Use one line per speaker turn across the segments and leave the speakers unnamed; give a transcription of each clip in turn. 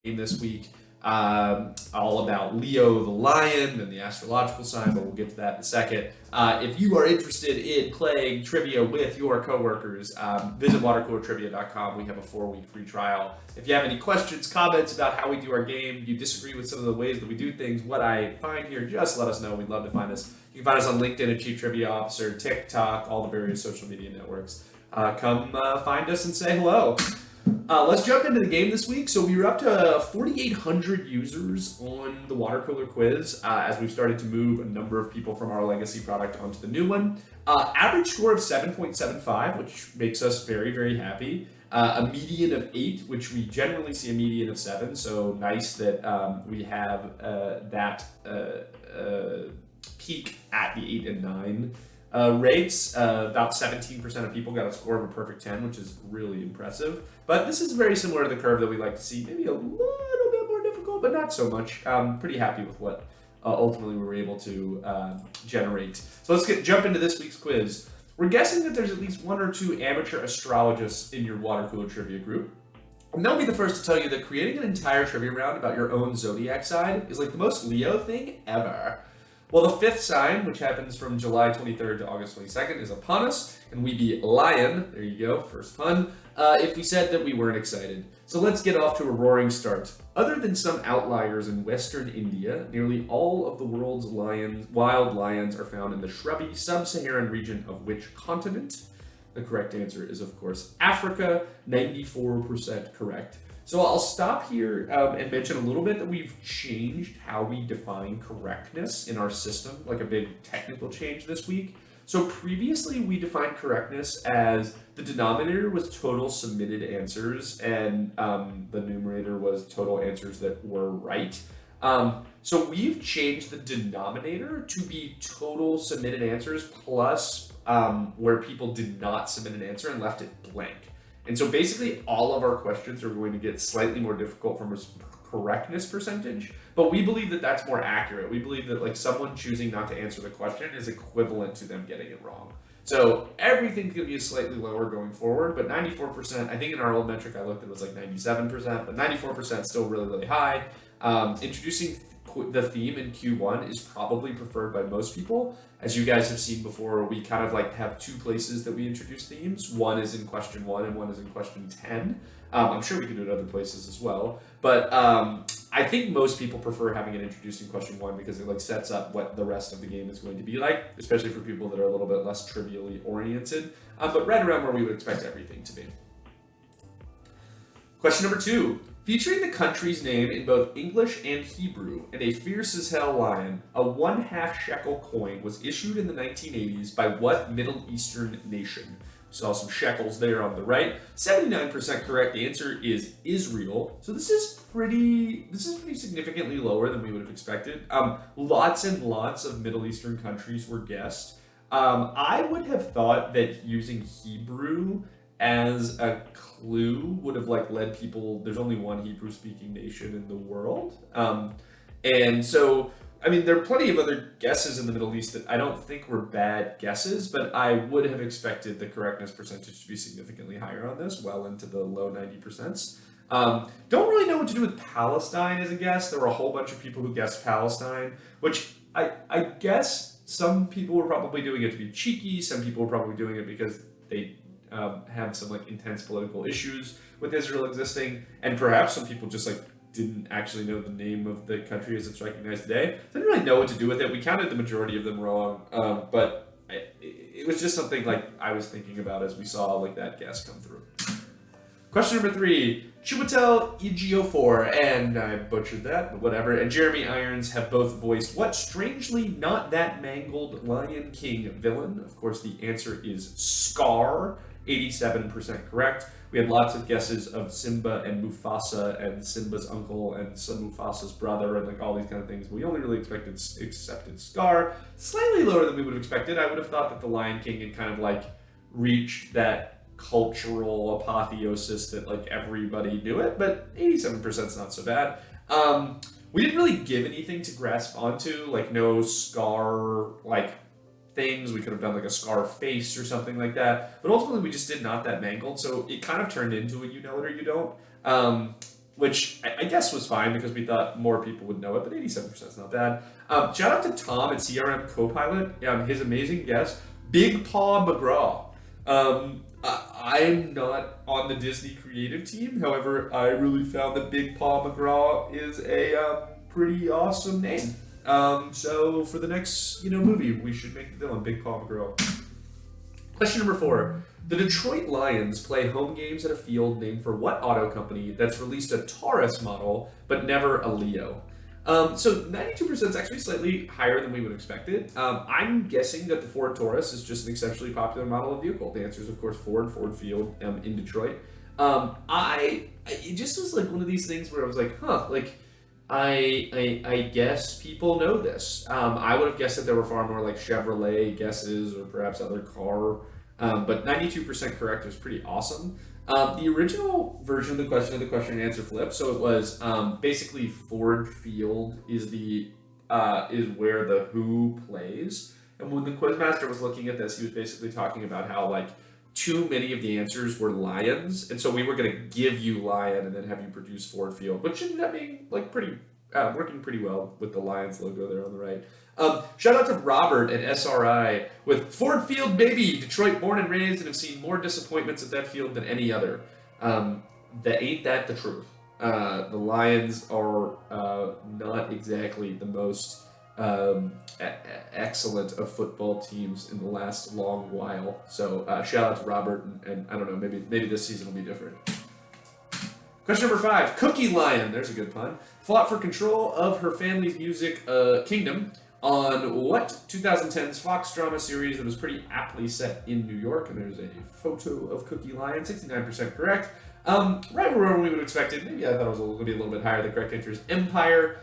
this week, all about Leo the lion and the astrological sign, but we'll get to that in a second. If you are interested in playing trivia with your coworkers, visit watercoolertrivia.com. We have a 4-week free trial. If you have any questions, comments about how we do our game, you disagree with some of the ways that we do things, what I find here, just let us know. We'd love to find us. You can find us on LinkedIn at Chief Trivia Officer, TikTok, all the various social media networks. Come find us and say hello. Let's jump into the game this week. So we were up to 4,800 users on the water cooler quiz as we've started to move a number of people from our legacy product onto the new one. Average score of 7.75, which makes us very, very happy. A median of 8, which we generally see a median of 7. So nice that we have that peak at the 8 and 9. Rates, about 17% of people got a score of a perfect 10, which is really impressive. But this is very similar to the curve that we like to see, maybe a little bit more difficult, but not so much. Pretty happy with what ultimately we were able to generate. So let's jump into this week's quiz. We're guessing that there's at least 1 or 2 amateur astrologists in your water cooler trivia group. And they'll be the first to tell you that creating an entire trivia round about your own zodiac sign is like the most Leo thing ever. Well, the 5th sign, which happens from July 23rd to August 22nd, is upon us, and we'd be lion, there you go, first pun, if we said that we weren't excited. So let's get off to a roaring start. Other than some outliers in western India, nearly all of the world's wild lions are found in the shrubby sub-Saharan region of which continent? The correct answer is, of course, Africa, 94% correct. So I'll stop here and mention a little bit that we've changed how we define correctness in our system, like a big technical change this week. So previously we defined correctness as the denominator was total submitted answers and the numerator was total answers that were right. So we've changed the denominator to be total submitted answers plus where people did not submit an answer and left it blank. And so basically all of our questions are going to get slightly more difficult from a correctness percentage, but we believe that that's more accurate. We believe that like someone choosing not to answer the question is equivalent to them getting it wrong. So everything's going to be slightly lower going forward, but 94%, I think in our old metric I looked at it was like 97%, but 94% still really, really high. Introducing the theme in Q1 is probably preferred by most people. As you guys have seen before, we kind of like have 2 places that we introduce themes. One is in question 1 and one is in question 10. I'm sure we can do it other places as well. But I think most people prefer having it introduced in question 1 because it like sets up what the rest of the game is going to be like, especially for people that are a little bit less trivially oriented, but right around where we would expect everything to be. Question number 2. Featuring the country's name in both English and Hebrew and a fierce as hell lion, a 1/2 shekel coin was issued in the 1980s by what Middle Eastern nation? We saw some shekels there on the right. 79% correct. The answer is Israel. So this is pretty significantly lower than we would have expected. Lots and lots of Middle Eastern countries were guessed. I would have thought that using Hebrew as a clue would have like led people, there's only one Hebrew speaking nation in the world. And so, I mean, there are plenty of other guesses in the Middle East that I don't think were bad guesses, but I would have expected the correctness percentage to be significantly higher on this, well into the low 90%. Don't really know what to do with Palestine as a guess. There were a whole bunch of people who guessed Palestine, which I guess some people were probably doing it to be cheeky. Some people were probably doing it because they have some like intense political issues with Israel existing, and perhaps some people just like didn't actually know the name of the country as it's recognized today. Didn't really know what to do with it. We counted the majority of them wrong, but it was just something like I was thinking about as we saw like that guess come through. Question number 3. Chiwetel Ejiofor, and I butchered that, but whatever, and Jeremy Irons have both voiced what strangely not that mangled Lion King villain? Of course, the answer is Scar. 87% correct. We had lots of guesses of Simba and Mufasa and Simba's uncle and Mufasa's brother and like all these kind of things. We only really accepted Scar. Slightly lower than we would have expected. I would have thought that the Lion King had kind of like reached that cultural apotheosis that like everybody knew it, but 87% is not so bad. We didn't really give anything to grasp onto, like no Scar like things. We could have done like a Scar face or something like that, but ultimately we just did not that mangled, so it kind of turned into a you know it or you don't. which I guess was fine because we thought more people would know it, but 87% is not bad. Shout out to Tom at CRM Copilot, his amazing guest, Big Paw McGraw. I'm not on the Disney creative team, however, I really found that Big Paw McGraw is a pretty awesome name. So for the next movie, we should make the villain Big Paw McGraw. Question number 4. The Detroit Lions play home games at a field named for what auto company that's released a Taurus model, but never a Leo? So 92% is actually slightly higher than we would expect it. I'm guessing that the Ford Taurus is just an exceptionally popular model of vehicle. The answer is, of course, Ford Field in Detroit. It just was like one of these things where I was like, I guess people know this. I would have guessed that there were far more like Chevrolet guesses or perhaps other car. But 92% correct is pretty awesome. The original version of the question and answer flip. So it was basically Ford Field is where the Who plays. And when the quizmaster was looking at this, he was basically talking about how like too many of the answers were lions, and so we were going to give you lion and then have you produce Ford Field, which ended up being like pretty working pretty well with the Lions logo there on the right. Shout out to Robert at SRI with Ford Field, baby! Detroit born and raised and have seen more disappointments at that field than any other. Ain't that the truth? The Lions are not exactly the most excellent of football teams in the last long while. So shout out to Robert, and I don't know, maybe this season will be different. Question number 5. Cookie Lion, there's a good pun, fought for control of her family's music kingdom on what 2010's Fox drama series that was pretty aptly set in New York? And there's a photo of Cookie Lion, 69% correct. Right where we would expect it. Maybe I thought it was going to be a little bit higher. The correct answer is Empire.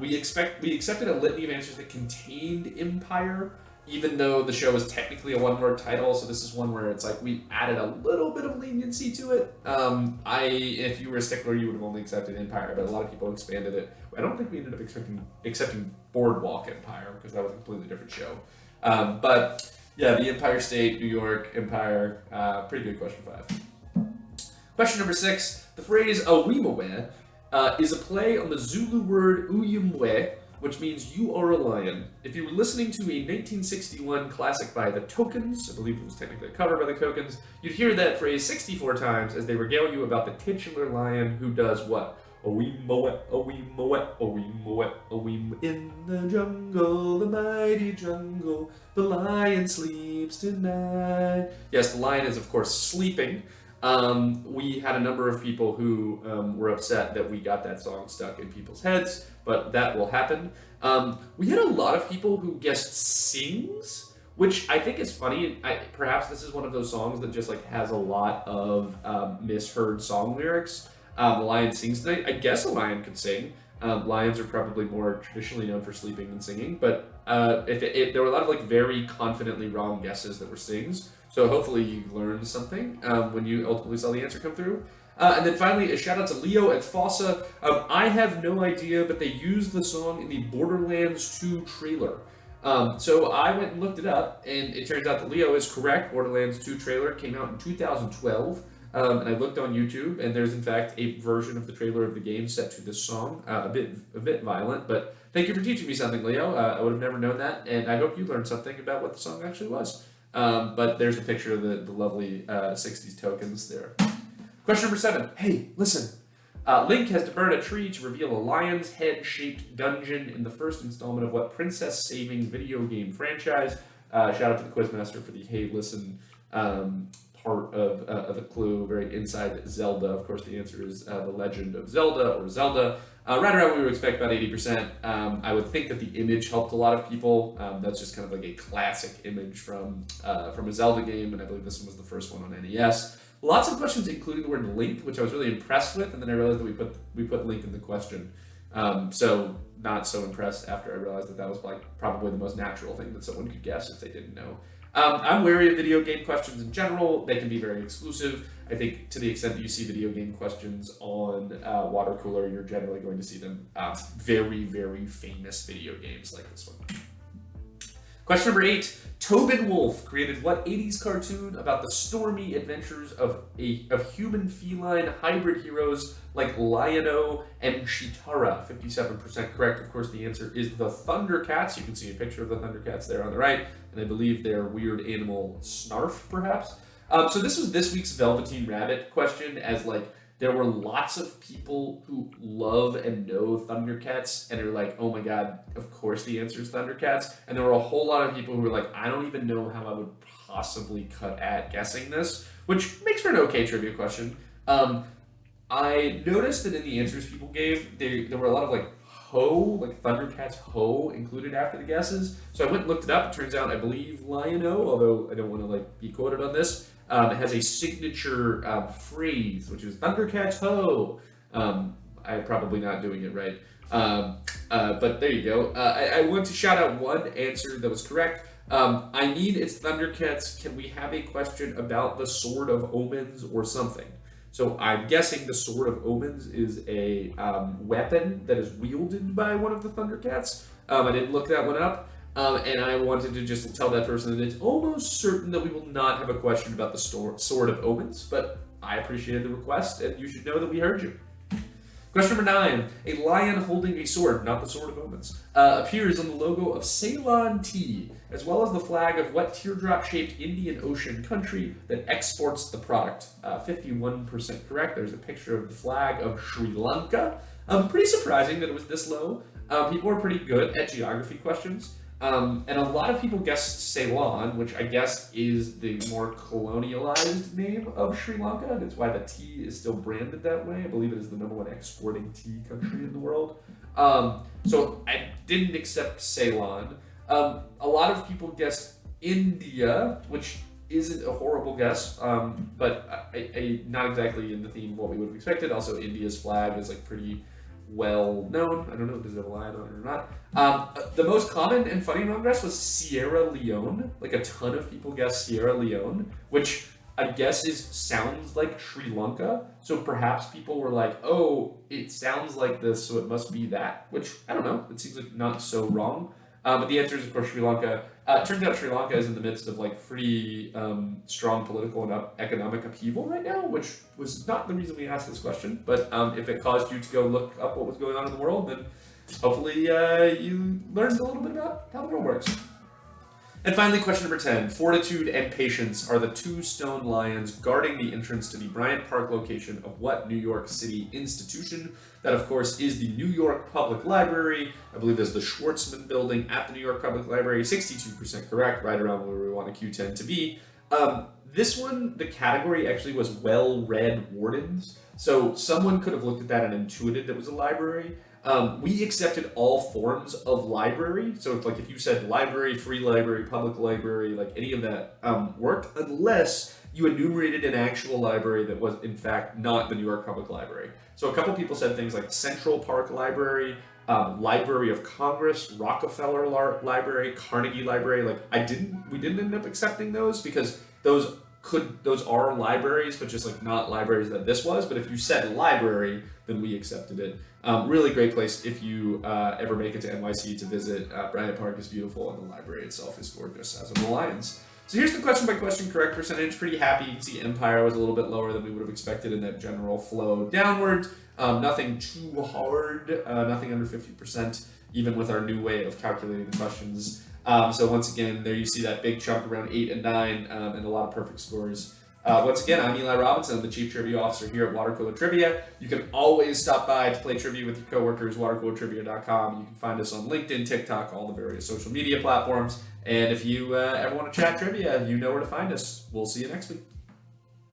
We accepted a litany of answers that contained Empire, even though the show is technically a one-word title. So this is one where it's like we added a little bit of leniency to it. If you were a stickler, you would have only accepted Empire, but a lot of people expanded it. I don't think we ended up accepting Boardwalk Empire because that was a completely different show. But yeah, the Empire State, New York, Empire, pretty good question 5. Question number 6. The phrase "Awimwe" is a play on the Zulu word Uyumwe, which means you are a lion. If you were listening to a 1961 classic by the Tokens, I believe it was technically a cover by the Tokens, you'd hear that phrase 64 times as they regale you about the titular lion who does what? Awimwe, Awimwe, Awimwe, Awim in the jungle, the mighty jungle, the lion sleeps tonight. Yes, the lion is of course sleeping. We had a number of people who were upset that we got that song stuck in people's heads, but that will happen. We had a lot of people who guessed sings, which I think is funny. Perhaps this is one of those songs that just like has a lot of misheard song lyrics. The lion sings tonight. I guess a lion could sing. Lions are probably more traditionally known for sleeping than singing, but there were a lot of like very confidently wrong guesses that were sings. So hopefully you learned something when you ultimately saw the answer come through. And then finally, a shout out to Leo at Fossa. I have no idea, but they used the song in the Borderlands 2 trailer. So I went and looked it up, and it turns out that Leo is correct. Borderlands 2 trailer came out in 2012. And I looked on YouTube, and there's in fact a version of the trailer of the game set to this song, a bit violent. But thank you for teaching me something, Leo. I would have never known that, and I hope you learned something about what the song actually was. But there's a picture of the lovely 60s Tokens there. Question number 7. Hey, listen. Link has to burn a tree to reveal a lion's head-shaped dungeon in the first installment of what princess-saving video game franchise? Shout out to the Quizmaster for the hey, listen part of the clue, very inside Zelda. Of course, the answer is The Legend of Zelda, or Zelda. Right around what we would expect, about 80%. I would think that the image helped a lot of people. That's just kind of like a classic image from a Zelda game, and I believe this one was the first one on NES. Lots of questions, including the word Link, which I was really impressed with, and then I realized that we put Link in the question. So not so impressed after I realized that was like probably the most natural thing that someone could guess if they didn't know. I'm wary of video game questions in general. They can be very exclusive. I think to the extent that you see video game questions on Water Cooler, you're generally going to see them very, very famous video games like this one. Question number 8. Tobin Wolfe created what 80s cartoon about the stormy adventures of human-feline hybrid heroes like Lion-O and Chitara? 57% correct. Of course, the answer is the Thundercats. You can see a picture of the Thundercats there on the right, and I believe their weird animal Snarf, perhaps. So this was this week's Velveteen Rabbit question, as like there were lots of people who love and know Thundercats and are like, oh my god, of course the answer is Thundercats. And there were a whole lot of people who were like, I don't even know how I would possibly cut at guessing this, which makes for an okay trivia question. I noticed that in the answers people gave, there were a lot of like like Thundercats Ho included after the guesses. So I went and looked it up. It turns out I believe Lion-O, although I don't want to like be quoted on this, it has a signature phrase, which is Thundercats Ho. I'm probably not doing it right. But there you go. I want to shout out one answer that was correct. I need it's Thundercats. Can we have a question about the Sword of Omens or something? So I'm guessing the Sword of Omens is a weapon that is wielded by one of the Thundercats. I didn't look that one up. And I wanted to just tell that person that it's almost certain that we will not have a question about the Sword of Omens, but I appreciated the request, and you should know that we heard you. Question number 9. A lion holding a sword, not the Sword of Omens, appears on the logo of Ceylon Tea, as well as the flag of what teardrop-shaped Indian Ocean country that exports the product? 51% correct. There's a picture of the flag of Sri Lanka. Pretty surprising that it was this low. People are pretty good at geography questions. And a lot of people guessed Ceylon, which I guess is the more colonialized name of Sri Lanka. That's why the tea is still branded that way. I believe it is the #1 exporting tea country in the world. So I didn't accept Ceylon. A lot of people guessed India, which isn't a horrible guess, but not exactly in the theme of what we would have expected. Also, India's flag is like pretty well known. I don't know, does it have a lion on it or not? The most common and funny one guess was Sierra Leone. Like a ton of people guessed Sierra Leone, which I guess sounds like Sri Lanka. So perhaps people were like, oh, it sounds like this, so it must be that, which I don't know. It seems like not so wrong. But the answer is, of course, Sri Lanka. It turns out Sri Lanka is in the midst of like pretty strong political and economic upheaval right now, which was not the reason we asked this question. But if it caused you to go look up what was going on in the world, then hopefully you learned a little bit about how the world works. And finally, question number 10. Fortitude and patience are the two stone lions guarding the entrance to the Bryant Park location of what New York City institution? That, of course, is the New York Public Library. I believe there's the Schwartzman Building at the New York Public Library. 62% correct, right around where we want a Q10 to be. This one, the category actually was well-read wardens. So someone could have looked at that and intuited that it was a library. We accepted all forms of library. So it's like if you said library, free library, public library, like any of that worked, unless you enumerated an actual library that was in fact not the New York Public Library. So a couple people said things like Central Park Library, Library of Congress, Rockefeller Library, Carnegie Library. Like we didn't end up accepting those because those are libraries, but just like not libraries that this was. But if you said library, then we accepted it. Really great place if you ever make it to NYC to visit. Bryant Park is beautiful, and the library itself is gorgeous, as are the lions. So here's the question by question correct percentage. Pretty happy. You can see Empire was a little bit lower than we would have expected in that general flow downward. Nothing too hard, nothing under 50%, even with our new way of calculating the questions. So once again, there you see that big chunk around 8 and 9, and a lot of perfect scores. Once again, I'm Eli Robinson, I'm the Chief Trivia Officer here at Watercooler Trivia. You can always stop by to play trivia with your coworkers, watercoolertrivia.com. You can find us on LinkedIn, TikTok, all the various social media platforms. And if you ever want to chat trivia, you know where to find us. We'll see you next week.